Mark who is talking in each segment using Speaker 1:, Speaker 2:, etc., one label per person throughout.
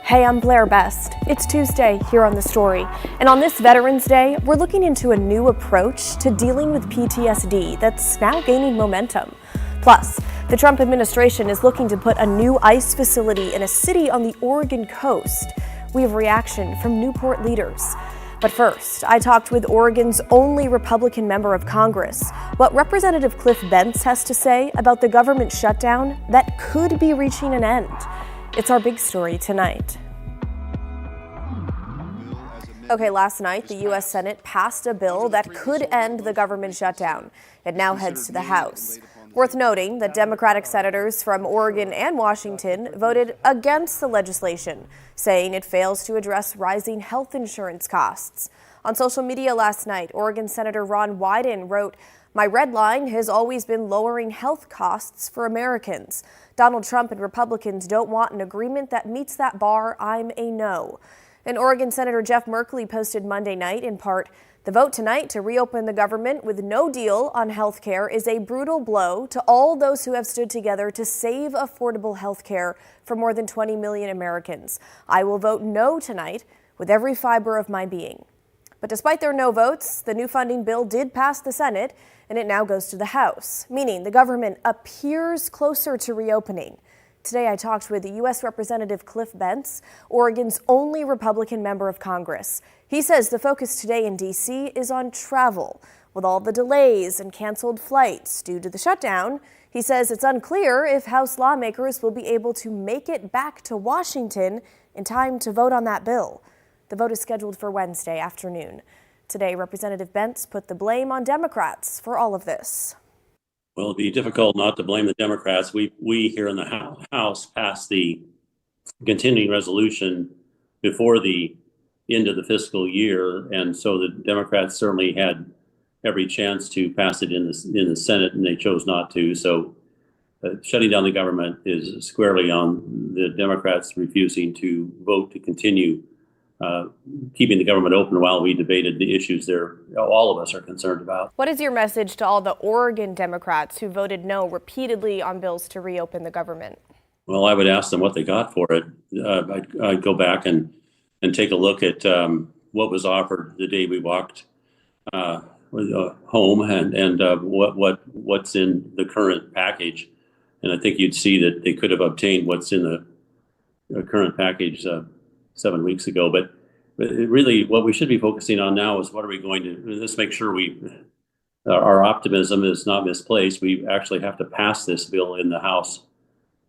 Speaker 1: Hey, I'm Blair Best. It's Tuesday here on The Story, and on this Veterans Day, we're looking into a new approach to dealing with PTSD that's now gaining momentum. Plus, the Trump administration is looking to put a new ICE facility in a city on the Oregon coast. We have reaction from Newport leaders. But first, I talked with Oregon's only Republican member of Congress, what Representative Bentz has to say about the government shutdown that could be reaching an end. It's our big story tonight. Okay, last night, the U.S. Senate passed a bill that could end the government shutdown. It now heads to the House. Worth noting that Democratic senators from Oregon and Washington voted against the legislation, saying it fails to address rising health insurance costs. On social media last night, Oregon Senator Ron Wyden wrote, "My red line has always been lowering health costs for Americans. Donald Trump and Republicans don't want an agreement that meets that bar. I'm a no." And Oregon Senator Jeff Merkley posted Monday night, in part, "The vote tonight to reopen the government with no deal on health care is a brutal blow to all those who have stood together to save affordable health care for more than 20 million Americans. I will vote no tonight with every fiber of my being." But despite their no votes, the new funding bill did pass the Senate, and it now goes to the House, meaning the government appears closer to reopening. Today, I talked with U.S. Representative Bentz, Oregon's only Republican member of Congress. He says the focus today in D.C. is on travel. With all the delays and canceled flights due to the shutdown, he says it's unclear if House lawmakers will be able to make it back to Washington in time to vote on that bill. The vote is scheduled for Wednesday afternoon. Today, Representative Bentz put the blame on Democrats for all of this.
Speaker 2: Well, it'd be difficult not to blame the Democrats. We here in the House passed the continuing resolution before the end of the fiscal year, and so the Democrats certainly had every chance to pass it in the Senate, and they chose not to. So shutting down the government is squarely on the Democrats refusing to vote to continue keeping the government open while we debated the issues all of us are concerned about.
Speaker 1: What is your message to all the Oregon Democrats who voted no repeatedly on bills to reopen the government?
Speaker 2: Well, I would ask them what they got for it. I'd go back and take a look at what was offered the day we walked home and what's in the current package. And I think you'd see that they could have obtained what's in the current package 7 weeks ago, but really what we should be focusing on now is what are we going to, let's make sure our optimism is not misplaced. We actually have to pass this bill in the House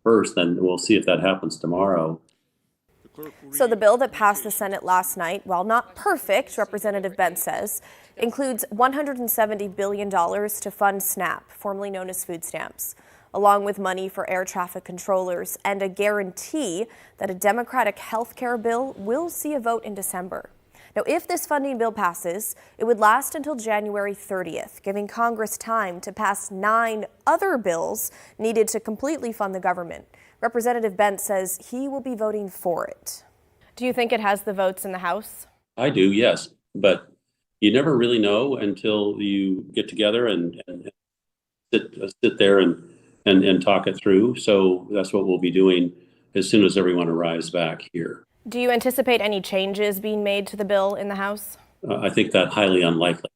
Speaker 2: first, and we'll see if that happens tomorrow.
Speaker 1: So the bill that passed the Senate last night, while not perfect, Representative Bence says, includes $170 billion to fund SNAP, formerly known as food stamps, along with money for air traffic controllers and a guarantee that a Democratic health care bill will see a vote in December. Now, if this funding bill passes, it would last until January 30th, giving Congress time to pass 9 other bills needed to completely fund the government. Representative Bentz says he will be voting for it. Do you think it has the votes in the House?
Speaker 2: I do, yes, but you never really know until you get together and sit there and talk it through. So that's what we'll be doing as soon as everyone arrives back here.
Speaker 1: Do you anticipate any changes being made to the bill in the House?
Speaker 2: I think that highly unlikely.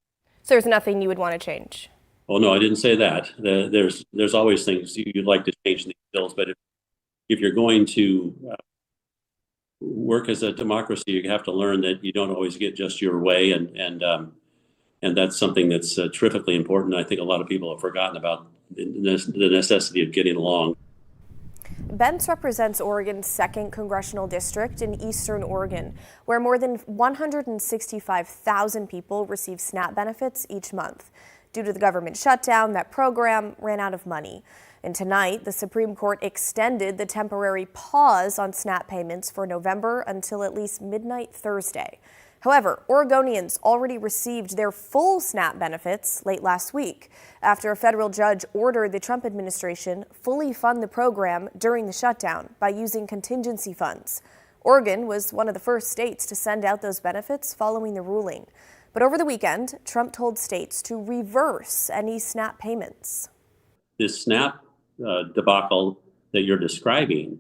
Speaker 1: So there's nothing you would want to change?
Speaker 2: Oh, no, I didn't say that. There's always things you'd like to change in these bills, but if you're going to work as a democracy, you have to learn that you don't always get just your way, and that's something that's terrifically important. I think a lot of people have forgotten about the necessity of getting along.
Speaker 1: Bence represents Oregon's 2nd congressional district in eastern Oregon, where more than 165,000 people receive SNAP benefits each month. Due to the government shutdown, that program ran out of money. And tonight, the Supreme Court extended the temporary pause on SNAP payments for November until at least midnight Thursday. However, Oregonians already received their full SNAP benefits late last week after a federal judge ordered the Trump administration fully fund the program during the shutdown by using contingency funds. Oregon was one of the first states to send out those benefits following the ruling. But over the weekend, Trump told states to reverse any SNAP payments.
Speaker 2: This SNAP debacle that you're describing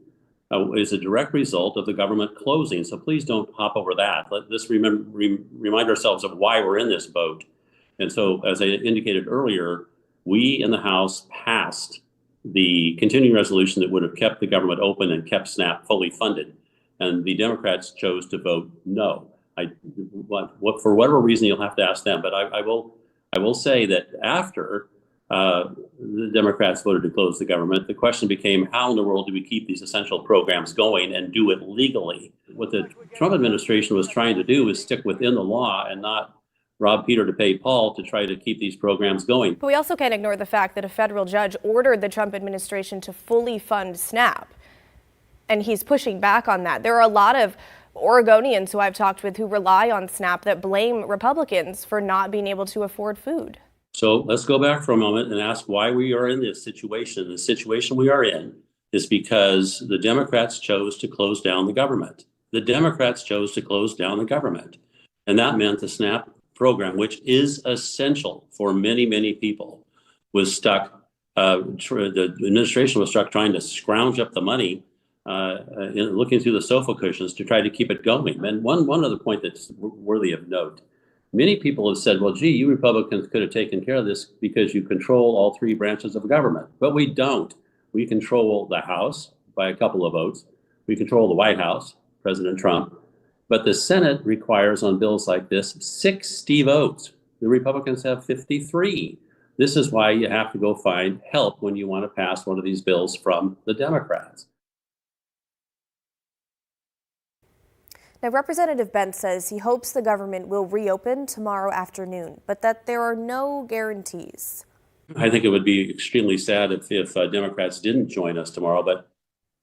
Speaker 2: is a direct result of the government closing. So please don't hop over that. Let's remind ourselves of why we're in this boat. And so, as I indicated earlier, we in the House passed the continuing resolution that would have kept the government open and kept SNAP fully funded. And the Democrats chose to vote no. For whatever reason, you'll have to ask them. But I will say that after the Democrats voted to close the government, the question became, how in the world do we keep these essential programs going and do it legally? What the Trump administration was trying to do is stick within the law and not rob Peter to pay Paul to try to keep these programs going.
Speaker 1: But we also can't ignore the fact that a federal judge ordered the Trump administration to fully fund SNAP. And he's pushing back on that. There are a lot of Oregonians who I've talked with who rely on SNAP that blame Republicans for not being able to afford food.
Speaker 2: So let's go back for a moment and ask why we are in this situation. The situation we are in is because the Democrats chose to close down the government. The Democrats chose to close down the government. And that meant the SNAP program, which is essential for many, many people, was stuck. The administration was stuck trying to scrounge up the money, looking through the sofa cushions to try to keep it going. And one other point that's worthy of note. Many people have said, well, gee, you Republicans could have taken care of this because you control all three branches of government. But we don't. We control the House by a couple of votes. We control the White House, President Trump. But the Senate requires on bills like this 60 votes. The Republicans have 53. This is why you have to go find help when you want to pass one of these bills from the Democrats.
Speaker 1: Now, Representative Bentz says he hopes the government will reopen tomorrow afternoon, but that there are no guarantees.
Speaker 2: I think it would be extremely sad if Democrats didn't join us tomorrow, but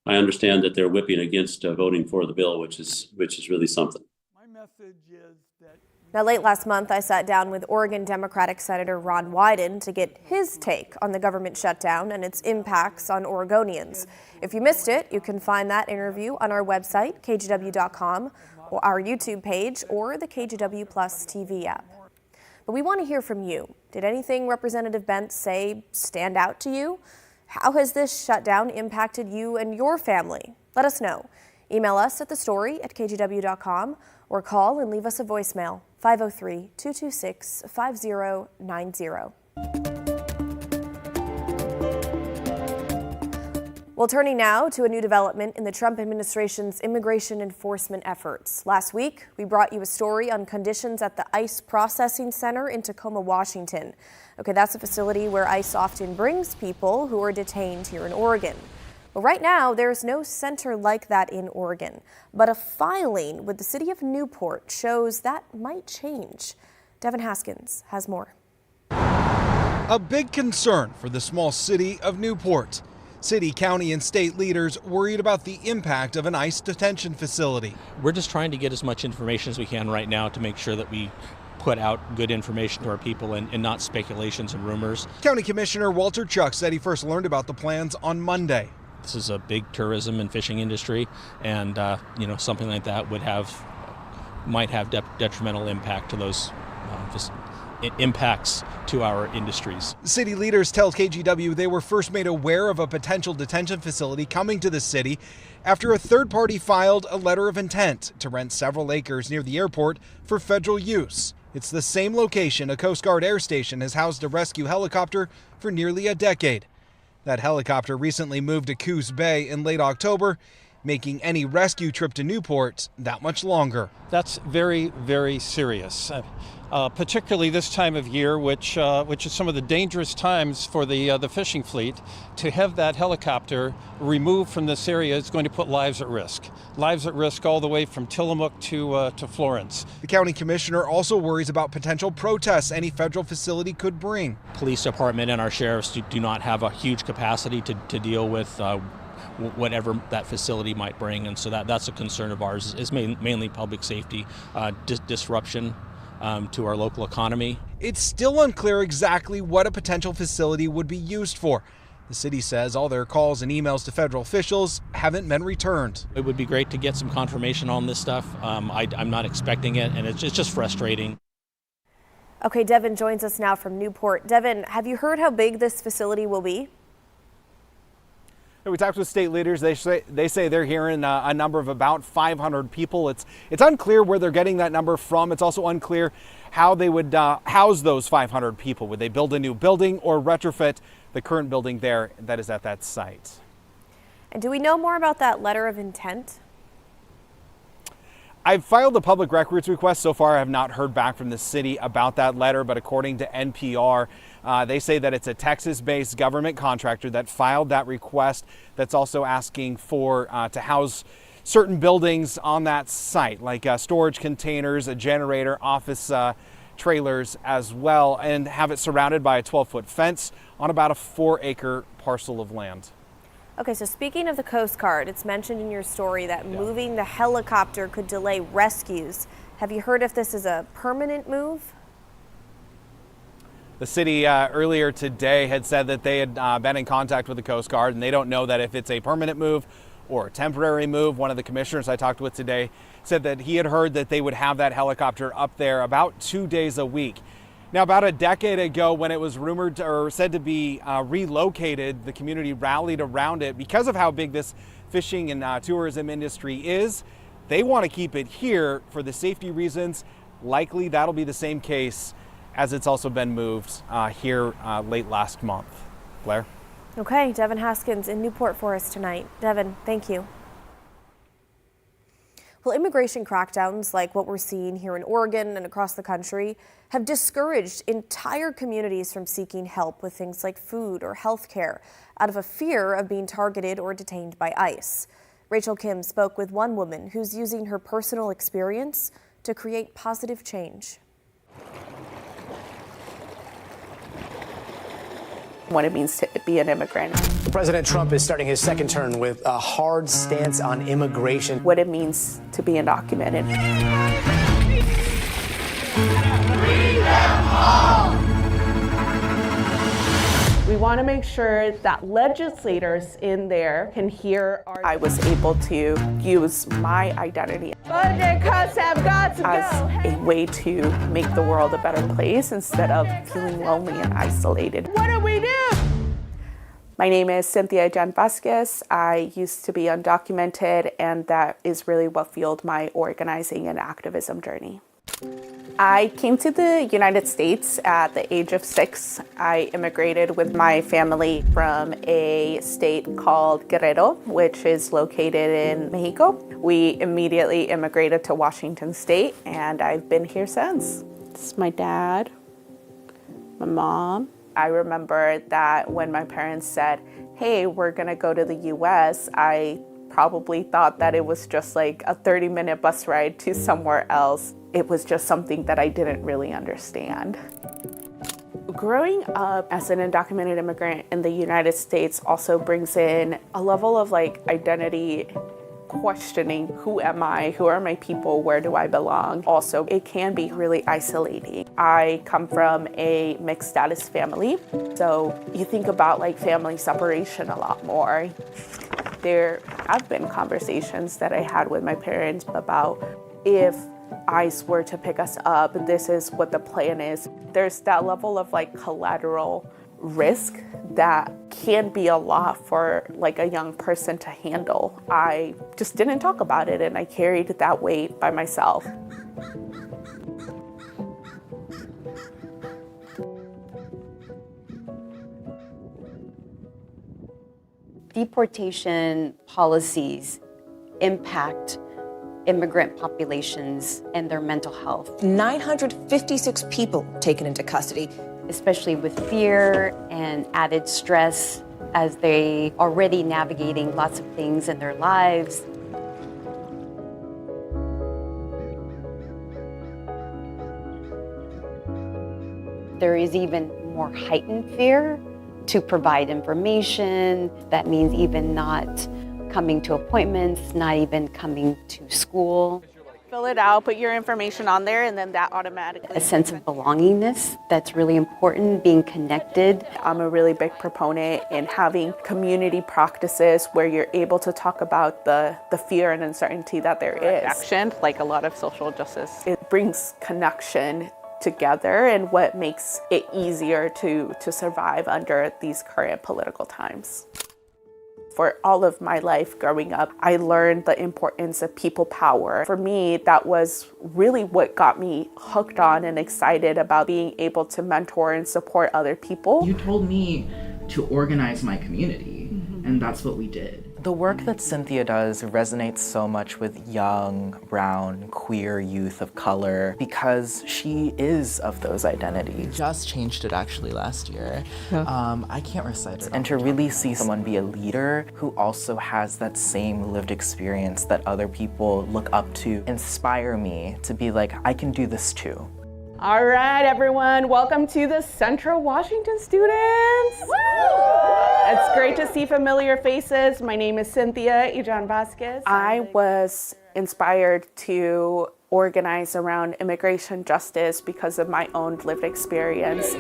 Speaker 2: I understand that they're whipping against voting for the bill, which is really something.
Speaker 3: My message is that.
Speaker 1: Now, late last month, I sat down with Oregon Democratic Senator Ron Wyden to get his take on the government shutdown and its impacts on Oregonians. If you missed it, you can find that interview on our website, kgw.com, or our YouTube page, or the KGW Plus TV app. But we want to hear from you. Did anything Representative Bentz say stand out to you? How has this shutdown impacted you and your family? Let us know. Email us at thestory@kgw.com or call and leave us a voicemail, 503-226-5090. Well, turning now to a new development in the Trump administration's immigration enforcement efforts. Last week, we brought you a story on conditions at the ICE processing center in Tacoma, Washington. Okay, that's a facility where ICE often brings people who are detained here in Oregon. But right now, there's no center like that in Oregon. But a filing with the city of Newport shows that might change. Devin Haskins has more.
Speaker 4: A big concern for the small city of Newport. City, county, and state leaders worried about the impact of an ICE detention facility.
Speaker 5: We're just trying to get as much information as we can right now to make sure that we put out good information to our people and not speculations and rumors.
Speaker 4: County Commissioner Walter Chuck said he first learned about the plans on Monday.
Speaker 5: This is a big tourism and fishing industry, and something like that might have detrimental impact to those impacts to our industries.
Speaker 4: City leaders tell KGW they were first made aware of a potential detention facility coming to the city after a third party filed a letter of intent to rent several acres near the airport for federal use. It's the same location a Coast Guard air station has housed a rescue helicopter for nearly a decade. That helicopter recently moved to Coos Bay in late October, making any rescue trip to Newport that much longer.
Speaker 6: That's very, very serious, particularly this time of year, which is some of the dangerous times for the fishing fleet. To have that helicopter removed from this area is going to put lives at risk. Lives at risk all the way from Tillamook to Florence.
Speaker 4: The county commissioner also worries about potential protests any federal facility could bring.
Speaker 5: Police department and our sheriffs do not have a huge capacity to deal with whatever that facility might bring, and so that's a concern of ours, is mainly public safety, disruption to our local economy.
Speaker 4: It's still unclear exactly what a potential facility would be used for. The city says all their calls and emails to federal officials haven't been returned.
Speaker 5: It would be great to get some confirmation on this stuff. I'm not expecting it, and it's just frustrating.
Speaker 1: Okay, Devin joins us now from Newport. Devin, have you heard how big this facility will be?
Speaker 4: We talked with state leaders. They say they're hearing a number of about 500 people. It's unclear where they're getting that number from. It's also unclear how they would house those 500 people. Would they build a new building or retrofit the current building there that is at that site?
Speaker 1: And do we know more about that letter of intent?
Speaker 4: I've filed a public records request. So far, I have not heard back from the city about that letter, but according to NPR, they say that it's a Texas-based government contractor that filed that request that's also asking for to house certain buildings on that site, like storage containers, a generator, office trailers as well, and have it surrounded by a 12-foot fence on about a 4-acre parcel of land.
Speaker 1: Okay, so speaking of the Coast Guard, it's mentioned in your story that moving the helicopter could delay rescues. Have you heard if this is a permanent move?
Speaker 4: The city earlier today had said that they had been in contact with the Coast Guard, and they don't know that if it's a permanent move or a temporary move. One of the commissioners I talked with today said that he had heard that they would have that helicopter up there about 2 days a week. Now, about a decade ago, when it was rumored or said to be relocated, the community rallied around it because of how big this fishing and tourism industry is. They want to keep it here for the safety reasons. Likely that'll be the same case as it's also been moved here late last month. Blair?
Speaker 1: Okay, Devin Haskins in Newport for us tonight. Devin, thank you. Well, immigration crackdowns like what we're seeing here in Oregon and across the country have discouraged entire communities from seeking help with things like food or health care out of a fear of being targeted or detained by ICE. Rachel Kim spoke with one woman who's using her personal experience to create positive change.
Speaker 7: What it means to be an immigrant.
Speaker 8: President Trump is starting his second term with a hard stance on immigration.
Speaker 7: What it means to be undocumented. We want to make sure that legislators in there can hear I was able to use my identity
Speaker 3: Budget cuts have got to
Speaker 7: as a way to make the world a better place instead of feeling lonely and isolated.
Speaker 3: What do we do?
Speaker 7: My name is Cynthia Jan Vasquez. I used to be undocumented, and that is really what fueled my organizing and activism journey. I came to the United States at the age of 6. I immigrated with my family from a state called Guerrero, which is located in Mexico. We immediately immigrated to Washington State, and I've been here since. This is my dad, my mom. I remember that when my parents said, hey, we're gonna go to the US, I probably thought that it was just like a 30-minute bus ride to somewhere else. It was just something that I didn't really understand. Growing up as an undocumented immigrant in the United States also brings in a level of like identity questioning. Who am I? Who are my people? Where do I belong? Also, it can be really isolating. I come from a mixed status family, so you think about like family separation a lot more. There have been conversations that I had with my parents about if ICE were to pick us up, this is what the plan is. There's that level of like collateral risk that can be a lot for like a young person to handle. I just didn't talk about it, and I carried that weight by myself.
Speaker 9: Deportation policies impact immigrant populations and their mental health.
Speaker 10: 956 people taken into custody.
Speaker 9: Especially with fear and added stress as they already navigating lots of things in their lives. There is even more heightened fear to provide information. That means even not coming to appointments, not even coming to school.
Speaker 7: Fill it out, put your information on there, and then that automatically.
Speaker 9: A sense of belongingness, that's really important, being connected.
Speaker 7: I'm a really big proponent in having community practices where you're able to talk about the fear and uncertainty that there is. Action, like a lot of social justice, it brings connection together and what makes it easier to survive under these current political times. For all of my life growing up, I learned the importance of people power. For me, that was really what got me hooked on and excited about being able to mentor and support other people.
Speaker 11: You told me to organize my community, and that's what we did.
Speaker 12: The work that Cynthia does resonates so much with young, brown, queer youth of color because she is of those identities. Just changed it actually last year. I can't recite it. And to really see someone be a leader who also has that same lived experience that other people look up to inspire me to be like, I can do this too.
Speaker 3: All right, everyone, welcome to the Central Washington students. Woo! It's great to see familiar faces. My name is Cynthia Ijan Vasquez.
Speaker 7: I was inspired to organize around immigration justice because of my own lived experience.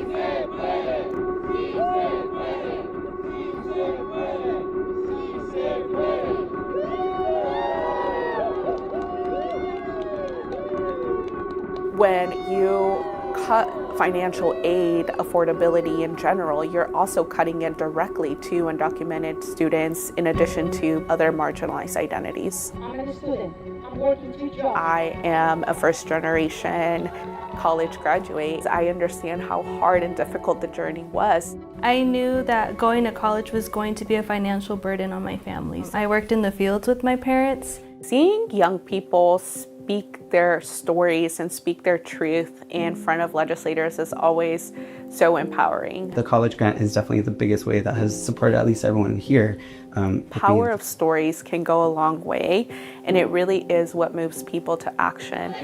Speaker 7: When you cut financial aid affordability in general, you're also cutting it directly to undocumented students in addition to other marginalized identities.
Speaker 3: I'm a student. I'm working 2 jobs.
Speaker 7: I am a first-generation college graduate. I understand how hard and difficult the journey was.
Speaker 13: I knew that going to college was going to be a financial burden on my family. I worked in the fields with my parents.
Speaker 7: Seeing young people speak their stories and speak their truth in front of legislators is always so empowering.
Speaker 14: The college grant is definitely the biggest way that has supported at least everyone here.
Speaker 7: Power of stories can go a long way, and it really is what moves people to action.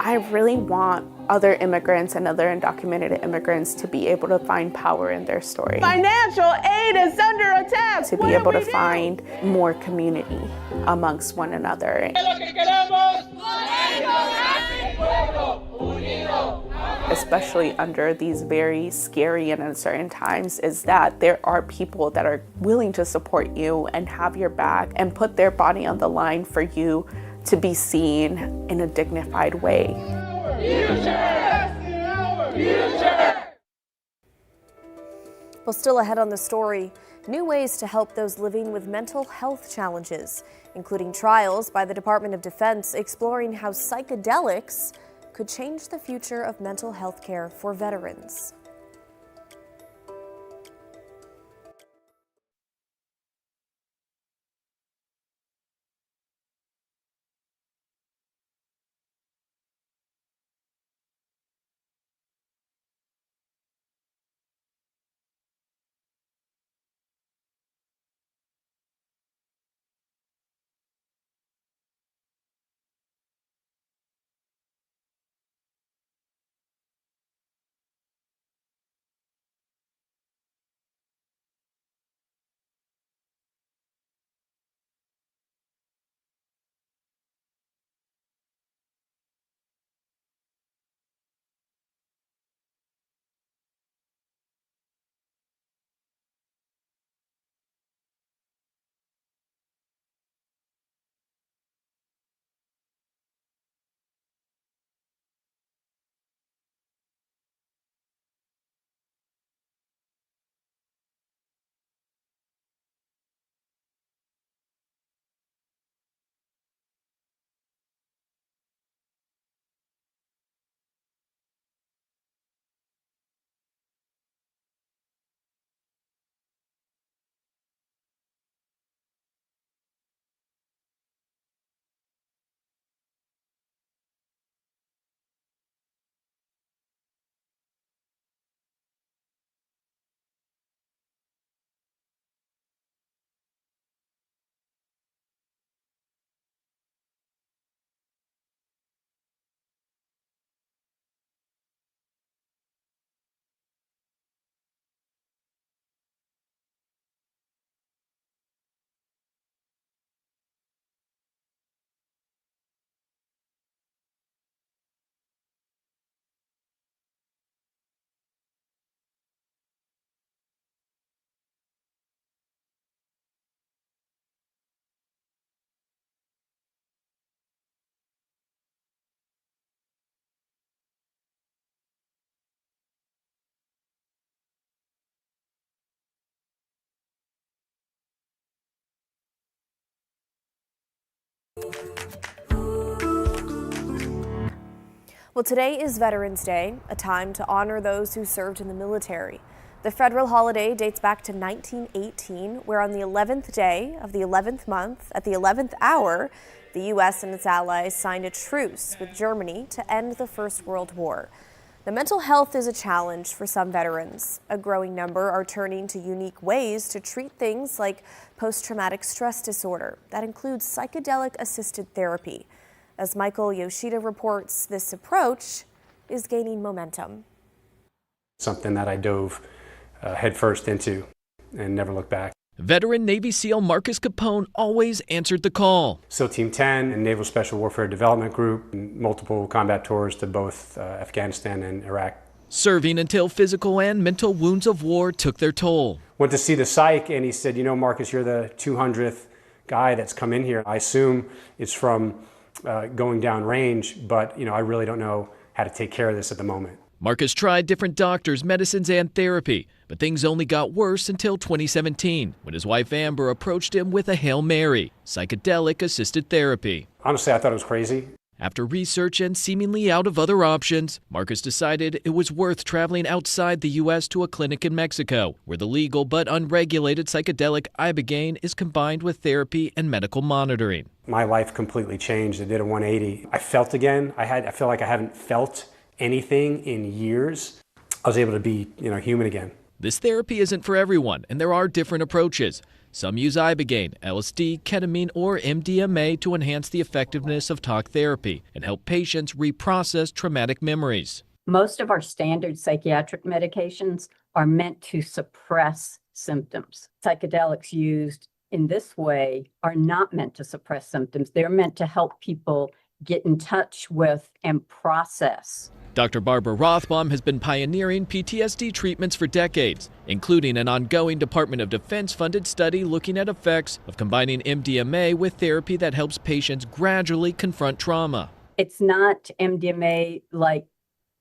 Speaker 7: I really want other immigrants and other undocumented immigrants to be able to find power in their story.
Speaker 3: Financial aid is under attack.
Speaker 7: To be able to find more community amongst one another. Especially under these very scary and uncertain times, is that there are people that are willing to support you and have your back and put their body on the line for you to be seen in a dignified way.
Speaker 1: Well, still ahead on the story, new ways to help those living with mental health challenges, including trials by the Department of Defense exploring how psychedelics could change the future of mental health care for veterans. Well, today is Veterans Day, a time to honor those who served in the military. The federal holiday dates back to 1918, where on the 11th day of the 11th month, at the 11th hour, the U.S. and its allies signed a truce with Germany to end the First World War. The mental health is a challenge for some veterans. A growing number are turning to unique ways to treat things like post-traumatic stress disorder. That includes psychedelic-assisted therapy. As Michael Yoshida reports, this approach is gaining momentum.
Speaker 15: Something that I dove headfirst into and never looked back.
Speaker 16: Veteran Navy SEAL Marcus Capone always answered the call.
Speaker 15: SEAL Team 10 and Naval Special Warfare Development Group, and multiple combat tours to both Afghanistan and Iraq.
Speaker 16: Serving until physical and mental wounds of war took their toll.
Speaker 15: Went to see the psych and he said, you know, Marcus, you're the 200th guy that's come in here. I assume it's from going down range, but you know, I really don't know how to take care of this at the moment.
Speaker 16: Marcus tried different doctors, medicines, and therapy, but things only got worse until 2017, when his wife Amber approached him with a Hail Mary, psychedelic-assisted therapy.
Speaker 15: Honestly, I thought it was crazy.
Speaker 16: After research and seemingly out of other options, Marcus decided it was worth traveling outside the U.S. to a clinic in Mexico, where the legal but unregulated psychedelic ibogaine is combined with therapy and medical monitoring.
Speaker 15: My life completely changed. I did a 180. I felt again. I feel like I haven't felt anything in years. I was able to be, human again.
Speaker 16: This therapy isn't for everyone, and there are different approaches. Some use ibogaine, LSD, ketamine, or MDMA to enhance the effectiveness of talk therapy and help patients reprocess traumatic memories.
Speaker 17: Most of our standard psychiatric medications are meant to suppress symptoms. Psychedelics used in this way are not meant to suppress symptoms. They're meant to help people get in touch with and process.
Speaker 16: Dr. Barbara Rothbaum has been pioneering PTSD treatments for decades, including an ongoing Department of Defense-funded study looking at effects of combining MDMA with therapy that helps patients gradually confront trauma.
Speaker 17: It's not MDMA like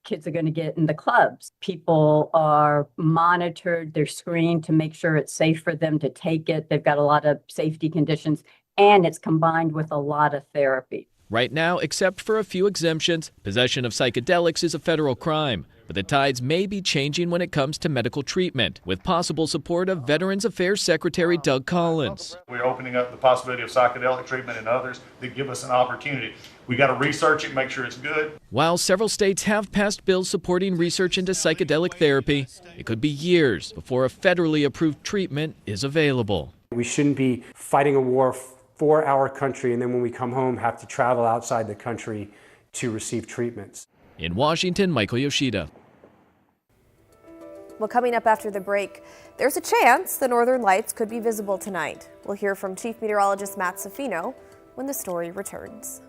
Speaker 17: kids are going to get in the clubs. People are monitored, they're screened to make sure it's safe for them to take it. They've got a lot of safety conditions, and it's combined with a lot of therapy.
Speaker 16: Right now, except for a few exemptions, possession of psychedelics is a federal crime. But the tides may be changing when it comes to medical treatment, with possible support of Veterans Affairs Secretary Doug Collins.
Speaker 18: We're opening up the possibility of psychedelic treatment and others that give us an opportunity. We got to research it, make sure it's good.
Speaker 16: While several states have passed bills supporting research into psychedelic therapy, it could be years before a federally approved treatment is available.
Speaker 15: We shouldn't be fighting a war for our country, and then when we come home have to travel outside the country to receive treatments.
Speaker 16: In Washington, Michael Yoshida.
Speaker 1: Well, coming up after the break, there's a chance the northern lights could be visible tonight. We'll hear from Chief Meteorologist Matt Safino when the story returns.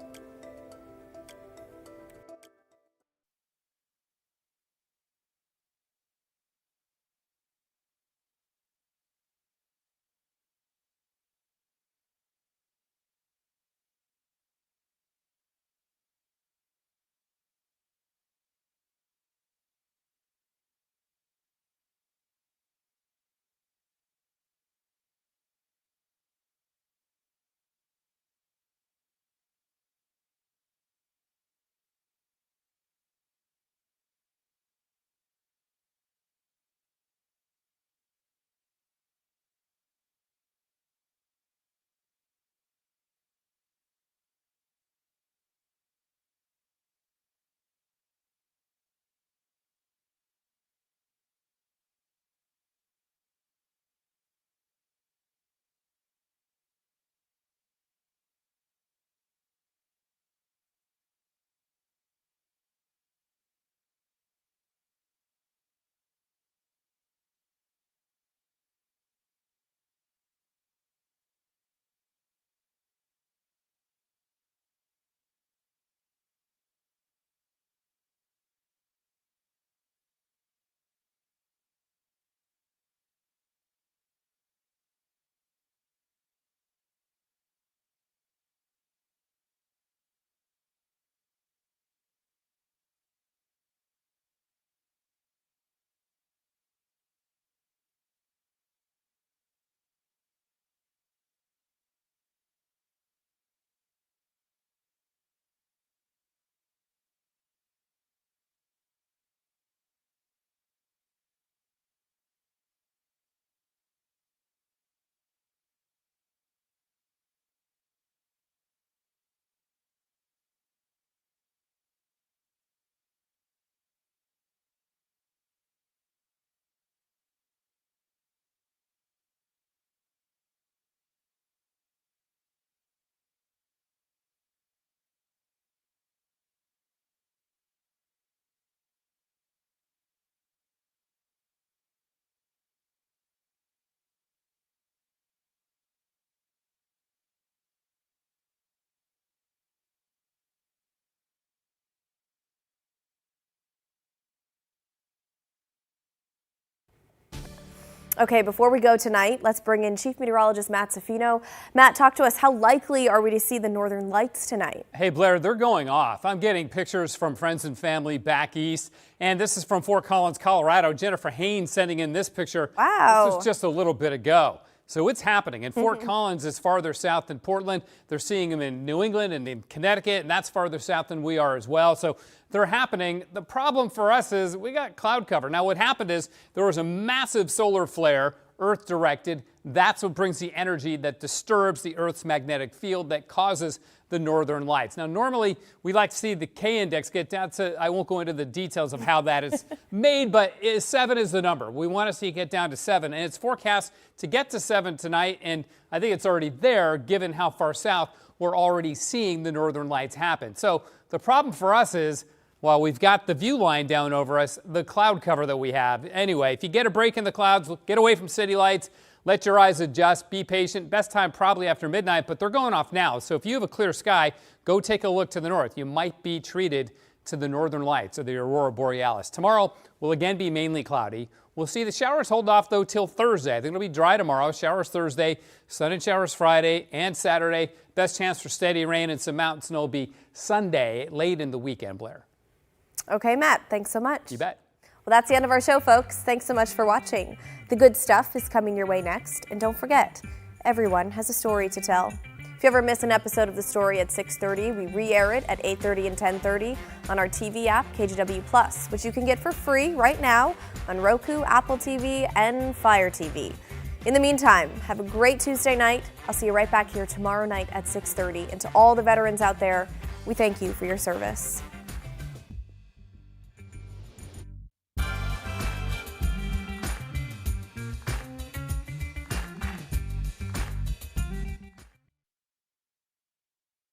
Speaker 1: Okay, before we go tonight, let's bring in Chief Meteorologist Matt Safino. Matt, talk to us. How likely are we to see the northern lights tonight?
Speaker 19: Hey, Blair, they're going off. I'm getting pictures from friends and family back east. And this is from Fort Collins, Colorado. Jennifer Haynes sending in this picture.
Speaker 1: Wow.
Speaker 19: This was just a little bit ago. So it's happening. And Fort Collins is farther south than Portland. They're seeing them in New England and in Connecticut, and that's farther south than we are as well. So they're happening. The problem for us is we got cloud cover. Now, what happened is there was a massive solar flare, Earth directed. That's what brings the energy that disturbs the Earth's magnetic field that causes the northern lights. Now, normally we like to see the K index get down to, I won't go into the details of how that is made, but 7 is the number. We want to see it get down to 7, and it's forecast to get to 7 tonight, and I think it's already there given how far south we're already seeing the northern lights happen. So the problem for us is, while we've got the view line down over us, the cloud cover that we have. Anyway, if you get a break in the clouds, get away from city lights, let your eyes adjust, be patient. Best time probably after midnight, but they're going off now. So if you have a clear sky, go take a look to the north. You might be treated to the northern lights or the aurora borealis. Tomorrow will again be mainly cloudy. We'll see the showers hold off, though, till Thursday. I think it'll be dry tomorrow. Showers Thursday, sun and showers Friday and Saturday. Best chance for steady rain and some mountain snow will be Sunday, late in the weekend, Blair.
Speaker 1: Okay, Matt, thanks so much.
Speaker 19: You bet.
Speaker 1: Well, that's the end of our show, folks. Thanks so much for watching. The good stuff is coming your way next. And don't forget, everyone has a story to tell. If you ever miss an episode of The Story at 6:30, we re-air it at 8:30 and 10:30 on our TV app, KGW+, which you can get for free right now on Roku, Apple TV, and Fire TV. In the meantime, have a great Tuesday night. I'll see you right back here tomorrow night at 6:30. And to all the veterans out there, we thank you for your service.